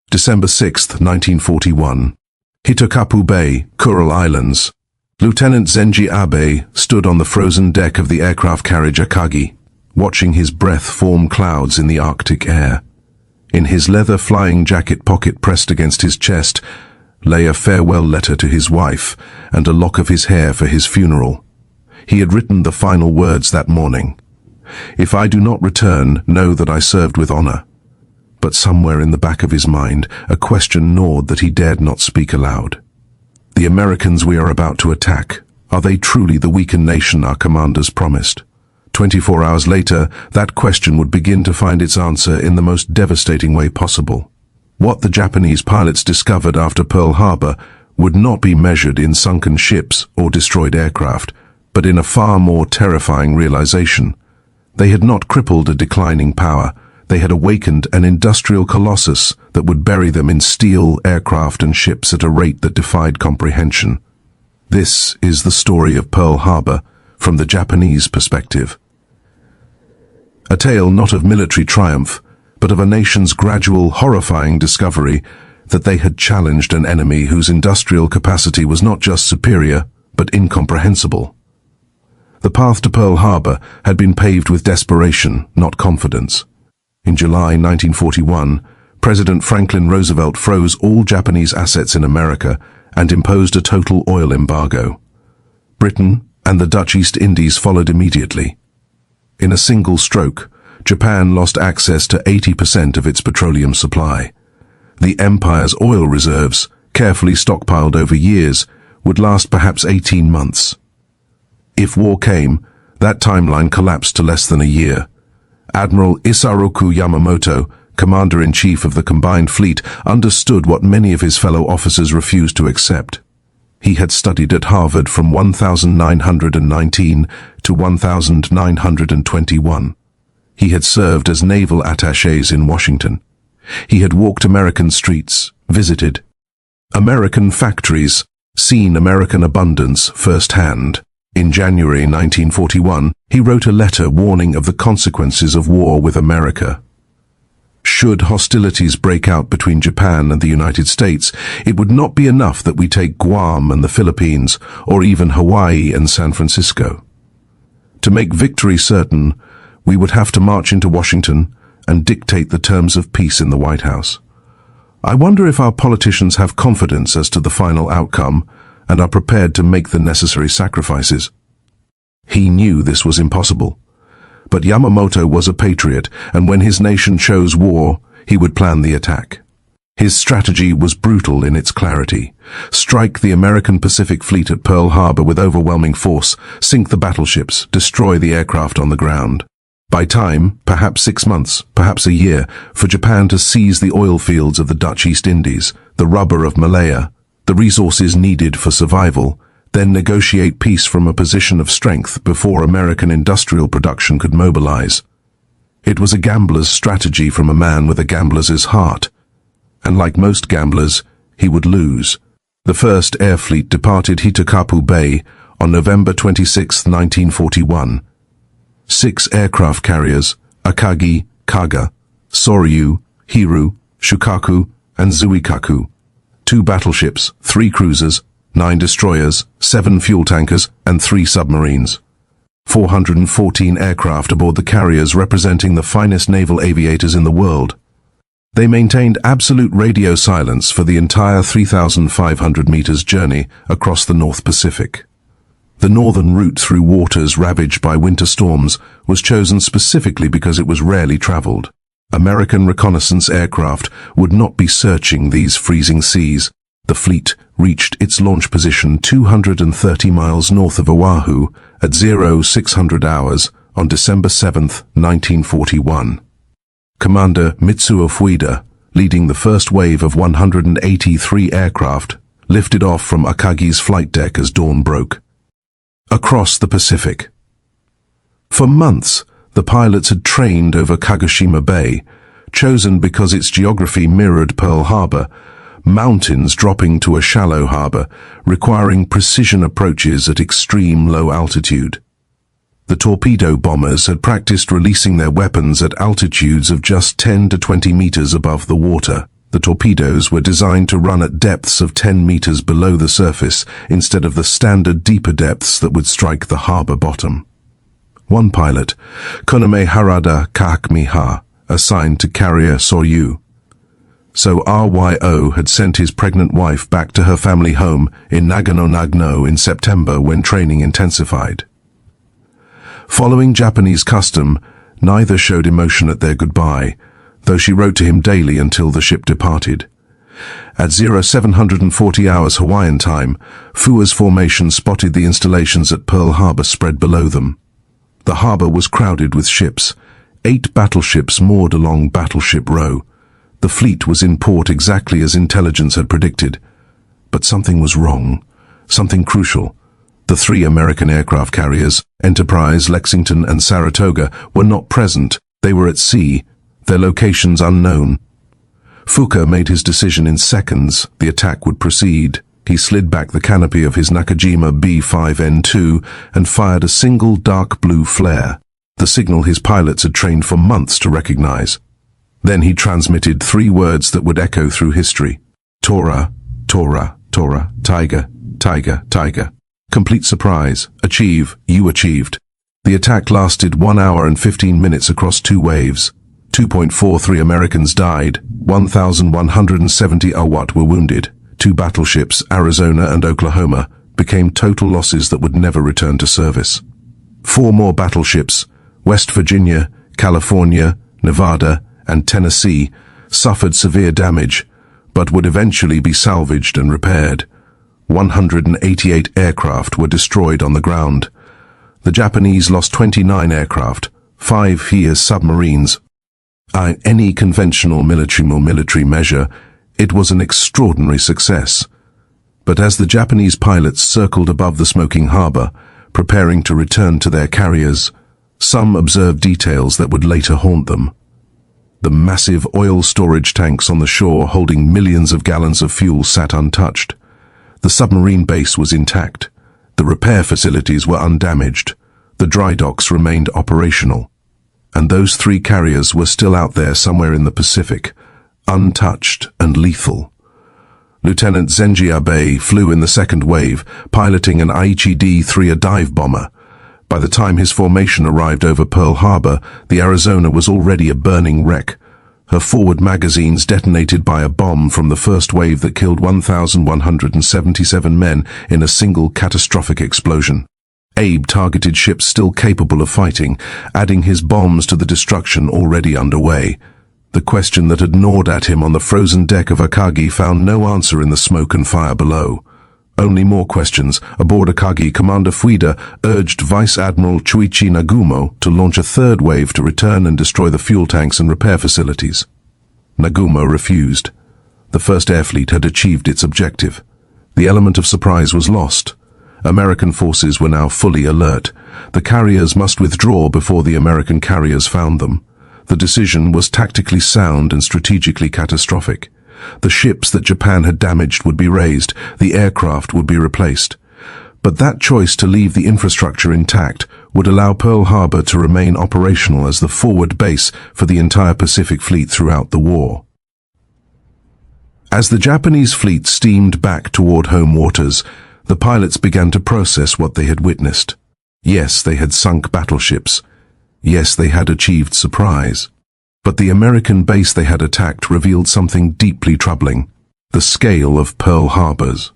December 6, 1941. Hitokapu Bay, Kuril Islands. Lieutenant Zenji Abe stood on the frozen deck of the aircraft carriage Akagi, watching his breath form clouds in the Arctic air. In his leather flying jacket pocket pressed against his chest lay a farewell letter to his wife and a lock of his hair for his funeral. He had written the final words that morning. "If I do not return, know that I served with honor." But somewhere in the back of his mind, a question gnawed that he dared not speak aloud. The Americans we are about to attack, are they truly the weakened nation our commanders promised? 24 hours later, that question would begin to find its answer in the most devastating way possible. What the Japanese pilots discovered after Pearl Harbor would not be measured in sunken ships or destroyed aircraft, but in a far more terrifying realization. They had not crippled a declining power. They had awakened an industrial colossus that would bury them in steel, aircraft, and ships at a rate that defied comprehension. This is the story of Pearl Harbor from the Japanese perspective. A tale not of military triumph, but of a nation's gradual, horrifying discovery that they had challenged an enemy whose industrial capacity was not just superior, but incomprehensible. The path to Pearl Harbor had been paved with desperation, not confidence. In July 1941, President Franklin Roosevelt froze all Japanese assets in America and imposed a total oil embargo. Britain and the Dutch East Indies followed immediately. In a single stroke, Japan lost access to 80% of its petroleum supply. The empire's oil reserves, carefully stockpiled over years, would last perhaps 18 months. If war came, that timeline collapsed to less than a year. Admiral Isaroku Yamamoto, Commander-in-Chief of the Combined Fleet, understood what many of his fellow officers refused to accept. He had studied at Harvard from 1919 to 1921. He had served as naval attachés in Washington. He had walked American streets, visited American factories, seen American abundance firsthand. In January 1941, he wrote a letter warning of the consequences of war with America. Should hostilities break out between Japan and the United States, it would not be enough that we take Guam and the Philippines, or even Hawaii and San Francisco. To make victory certain, we would have to march into Washington and dictate the terms of peace in the White House. I wonder if our politicians have confidence as to the final outcome and are prepared to make the necessary sacrifices. He knew this was impossible. But Yamamoto was a patriot, and when his nation chose war, he would plan the attack. His strategy was brutal in its clarity. Strike the American Pacific Fleet at Pearl Harbor with overwhelming force, sink the battleships, destroy the aircraft on the ground. By time, perhaps 6 months, perhaps a year, for Japan to seize the oil fields of the Dutch East Indies, the rubber of Malaya, the resources needed for survival, then negotiate peace from a position of strength before American industrial production could mobilize. It was a gambler's strategy from a man with a gambler's heart. And like most gamblers, he would lose. The first air fleet departed Hitokapu Bay on November 26, 1941. 6 aircraft carriers, Akagi, Kaga, Soryu, Hiru, Shukaku, and Zuikaku. 2 battleships, 3 cruisers, 9 destroyers, 7 fuel tankers, and 3 submarines. 414 aircraft aboard the carriers representing the finest naval aviators in the world. They maintained absolute radio silence for the entire 3,500 meters journey across the North Pacific. The northern route through waters ravaged by winter storms was chosen specifically because it was rarely traveled. American reconnaissance aircraft would not be searching these freezing seas. The fleet reached its launch position 230 miles north of Oahu at 0600 hours on December 7, 1941. Commander Mitsuo Fuchida, leading the first wave of 183 aircraft, lifted off from Akagi's flight deck as dawn broke. Across the Pacific. For months, the pilots had trained over Kagoshima Bay, chosen because its geography mirrored Pearl Harbor, mountains dropping to a shallow harbor, requiring precision approaches at extreme low altitude. The torpedo bombers had practiced releasing their weapons at altitudes of just 10 to 20 meters above the water. The torpedoes were designed to run at depths of 10 meters below the surface instead of the standard deeper depths that would strike the harbor bottom. One pilot, Koname Harada Kakmiha, assigned to carrier Soryu. So RYO had sent his pregnant wife back to her family home in Nagano in September when training intensified. Following Japanese custom, neither showed emotion at their goodbye, though she wrote to him daily until the ship departed. At 0740 hours Hawaiian time, Fua's formation spotted the installations at Pearl Harbor spread below them. The harbor was crowded with ships, 8 battleships moored along Battleship Row. The fleet was in port exactly as intelligence had predicted. But something was wrong, something crucial. The 3 American aircraft carriers, Enterprise, Lexington, and Saratoga, were not present. They were at sea, their locations unknown. Fuchida made his decision in seconds. The attack would proceed. He slid back the canopy of his Nakajima B-5N2 and fired a single dark blue flare, the signal his pilots had trained for months to recognize. Then he transmitted 3 words that would echo through history. Tora, Tora, Tora, Tiger, Tiger, Tiger. Complete surprise. Achieve. You achieved. The attack lasted 1 hour and 15 minutes across 2 waves. 2.43 Americans died. 1,170 Awat were wounded. 2 battleships, Arizona and Oklahoma, became total losses that would never return to service. 4 more battleships, West Virginia, California, Nevada, and Tennessee, suffered severe damage, but would eventually be salvaged and repaired. 188 aircraft were destroyed on the ground. The Japanese lost 29 aircraft, 5 Fias submarines. By any conventional military measure, it was an extraordinary success. But as the Japanese pilots circled above the smoking harbor, preparing to return to their carriers, some observed details that would later haunt them. The massive oil storage tanks on the shore holding millions of gallons of fuel sat untouched. The submarine base was intact. The repair facilities were undamaged. The dry docks remained operational. And those 3 carriers were still out there somewhere in the Pacific, untouched and lethal. Lieutenant Zenji Abe flew in the second wave, piloting an Aichi D-3, a dive bomber. By the time his formation arrived over Pearl Harbor, the Arizona was already a burning wreck. Her forward magazines detonated by a bomb from the first wave that killed 1,177 men in a single catastrophic explosion. Abe targeted ships still capable of fighting, adding his bombs to the destruction already underway. The question that had gnawed at him on the frozen deck of Akagi found no answer in the smoke and fire below. Only more questions. Aboard Akagi, Commander Fuchida urged Vice Admiral Chuichi Nagumo to launch a 3rd wave to return and destroy the fuel tanks and repair facilities. Nagumo refused. The 1st Air Fleet had achieved its objective. The element of surprise was lost. American forces were now fully alert. The carriers must withdraw before the American carriers found them. The decision was tactically sound and strategically catastrophic. The ships that Japan had damaged would be raised, the aircraft would be replaced. But that choice to leave the infrastructure intact would allow Pearl Harbor to remain operational as the forward base for the entire Pacific Fleet throughout the war. As the Japanese fleet steamed back toward home waters, the pilots began to process what they had witnessed. Yes, they had sunk battleships. Yes, they had achieved surprise. But the American base they had attacked revealed something deeply troubling: the scale of Pearl Harbors.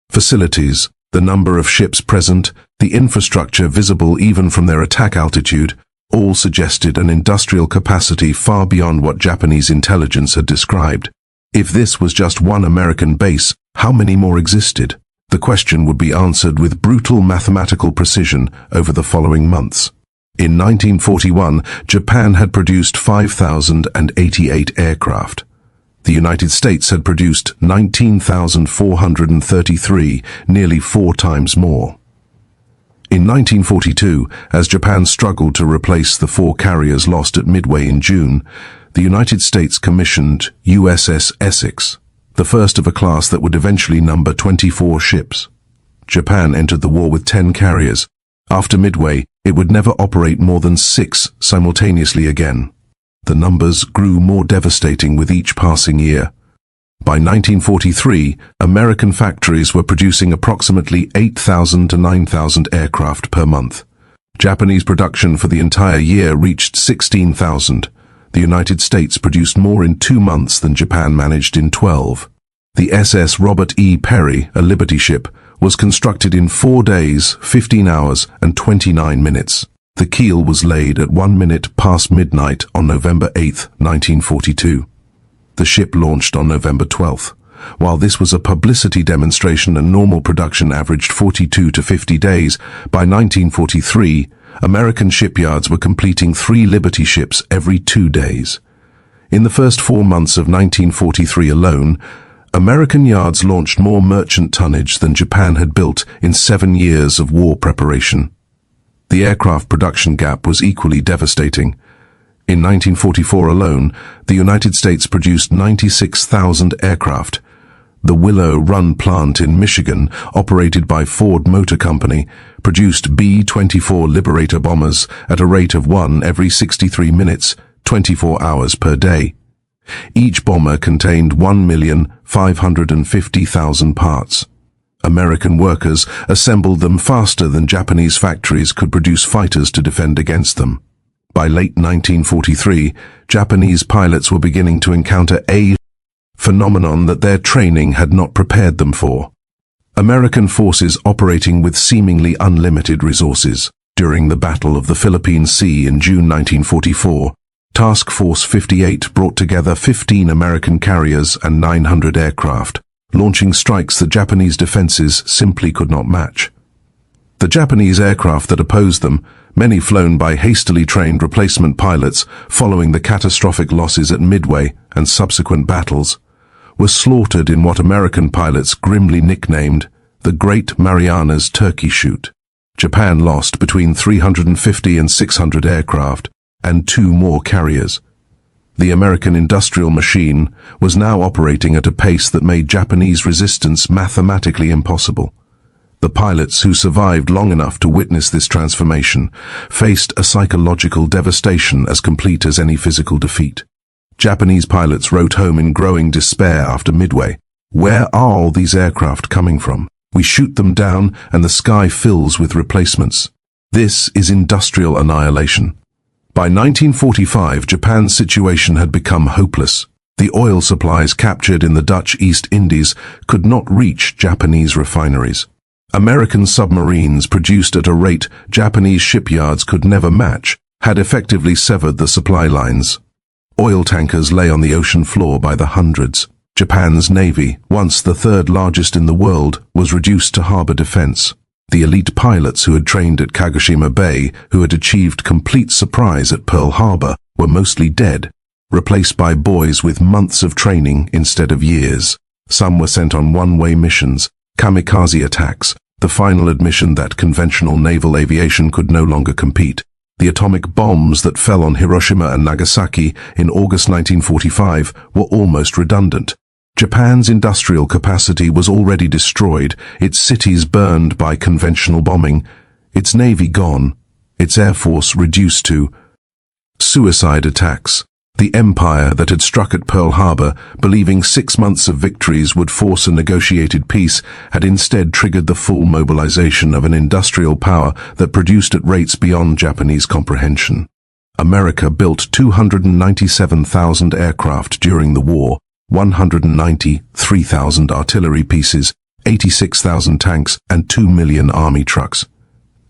Facilities, the number of ships present, the infrastructure visible even from their attack altitude, all suggested an industrial capacity far beyond what Japanese intelligence had described. If this was just one American base, how many more existed? The question would be answered with brutal mathematical precision over the following months. In 1941, Japan had produced 5,088 aircraft. The United States had produced 19,433, nearly 4 times more. In 1942, as Japan struggled to replace the 4 carriers lost at Midway in June, the United States commissioned USS Essex, the first of a class that would eventually number 24 ships. Japan entered the war with 10 carriers. After Midway, it would never operate more than 6 simultaneously again. The numbers grew more devastating with each passing year. By 1943, American factories were producing approximately 8,000 to 9,000 aircraft per month. Japanese production for the entire year reached 16,000. The United States produced more in 2 months than Japan managed in 12. The SS Robert E. Perry, a Liberty ship, was constructed in 4 days, 15 hours, and 29 minutes. The keel was laid at 1 minute past midnight on November 8, 1942. The ship launched on November 12th. While this was a publicity demonstration and normal production averaged 42 to 50 days, by 1943, American shipyards were completing 3 Liberty ships every 2 days. In the first 4 months of 1943 alone, American yards launched more merchant tonnage than Japan had built in 7 years of war preparation. The aircraft production gap was equally devastating. In 1944 alone, the United States produced 96,000 aircraft. The Willow Run plant in Michigan, operated by Ford Motor Company, produced B-24 Liberator bombers at a rate of 1 every 63 minutes, 24 hours per day. Each bomber contained 1,550,000 parts. American workers assembled them faster than Japanese factories could produce fighters to defend against them. By late 1943, Japanese pilots were beginning to encounter a phenomenon that their training had not prepared them for. American forces operating with seemingly unlimited resources. During the Battle of the Philippine Sea in June 1944, Task Force 58 brought together 15 American carriers and 900 aircraft, launching strikes that Japanese defenses simply could not match. The Japanese aircraft that opposed them, many flown by hastily trained replacement pilots following the catastrophic losses at Midway and subsequent battles, were slaughtered in what American pilots grimly nicknamed the Great Marianas Turkey Shoot. Japan lost between 350 and 600 aircraft and 2 more carriers. The American industrial machine was now operating at a pace that made Japanese resistance mathematically impossible. The pilots who survived long enough to witness this transformation faced a psychological devastation as complete as any physical defeat. Japanese pilots wrote home in growing despair after Midway. "Where are all these aircraft coming from? We shoot them down and the sky fills with replacements. This is industrial annihilation." By 1945, Japan's situation had become hopeless. The oil supplies captured in the Dutch East Indies could not reach Japanese refineries. American submarines, produced at a rate Japanese shipyards could never match, had effectively severed the supply lines. Oil tankers lay on the ocean floor by the hundreds. Japan's navy, once the 3rd largest in the world, was reduced to harbor defense. The elite pilots who had trained at Kagoshima Bay, who had achieved complete surprise at Pearl Harbor, were mostly dead, replaced by boys with months of training instead of years. Some were sent on one-way missions, kamikaze attacks, the final admission that conventional naval aviation could no longer compete. The atomic bombs that fell on Hiroshima and Nagasaki in August 1945 were almost redundant. Japan's industrial capacity was already destroyed, its cities burned by conventional bombing, its navy gone, its air force reduced to suicide attacks. The empire that had struck at Pearl Harbor, believing 6 months of victories would force a negotiated peace, had instead triggered the full mobilization of an industrial power that produced at rates beyond Japanese comprehension. America built 297,000 aircraft during the war, 193,000 artillery pieces, 86,000 tanks, and 2 million army trucks.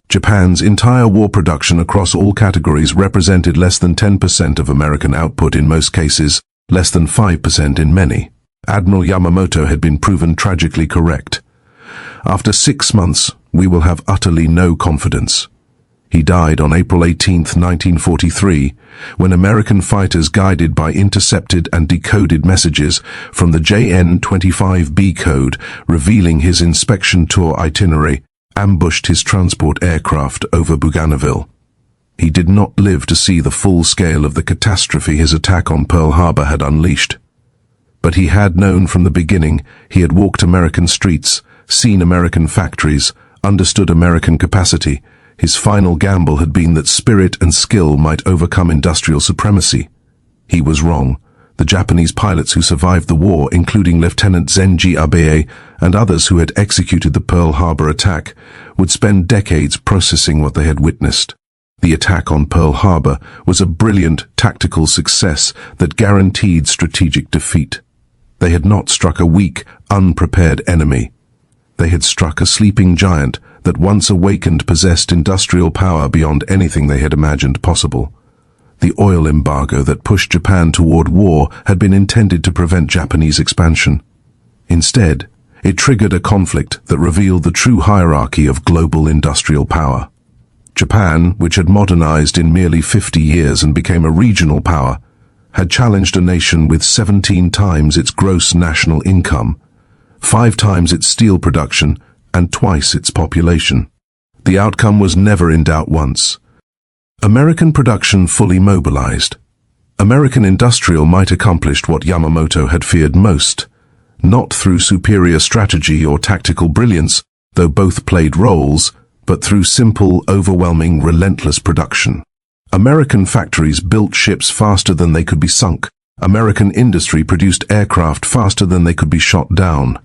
Japan's entire war production across all categories represented less than 10% of American output in most cases, less than 5% in many. Admiral Yamamoto had been proven tragically correct. After 6 months, we will have utterly no confidence. He died on April 18, 1943, when American fighters, guided by intercepted and decoded messages from the JN-25B code revealing his inspection tour itinerary, ambushed his transport aircraft over Bougainville. He did not live to see the full scale of the catastrophe his attack on Pearl Harbor had unleashed. But he had known from the beginning. He had walked American streets, seen American factories, understood American capacity. His final gamble had been that spirit and skill might overcome industrial supremacy. He was wrong. The Japanese pilots who survived the war, including Lieutenant Zenji Abe and others who had executed the Pearl Harbor attack, would spend decades processing what they had witnessed. The attack on Pearl Harbor was a brilliant tactical success that guaranteed strategic defeat. They had not struck a weak, unprepared enemy. They had struck a sleeping giant that once awakened possessed industrial power beyond anything they had imagined possible. The oil embargo that pushed Japan toward war had been intended to prevent Japanese expansion. Instead, it triggered a conflict that revealed the true hierarchy of global industrial power. Japan, which had modernized in merely 50 years and became a regional power, had challenged a nation with 17 times its gross national income, 5 times its steel production, and twice its population. The outcome was never in doubt once. American production fully mobilized. American industrial might accomplished what Yamamoto had feared most, not through superior strategy or tactical brilliance, though both played roles, but through simple, overwhelming, relentless production. American factories built ships faster than they could be sunk. American industry produced aircraft faster than they could be shot down.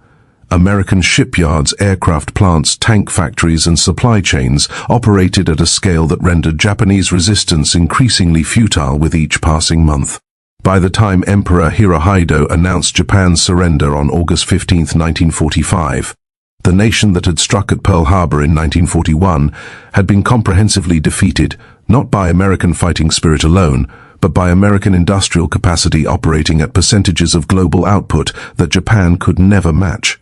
American shipyards, aircraft plants, tank factories, and supply chains operated at a scale that rendered Japanese resistance increasingly futile with each passing month. By the time Emperor Hirohito announced Japan's surrender on August 15, 1945, the nation that had struck at Pearl Harbor in 1941 had been comprehensively defeated, not by American fighting spirit alone, but by American industrial capacity operating at percentages of global output that Japan could never match.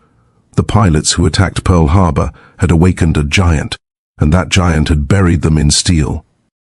The pilots who attacked Pearl Harbor had awakened a giant, and that giant had buried them in steel.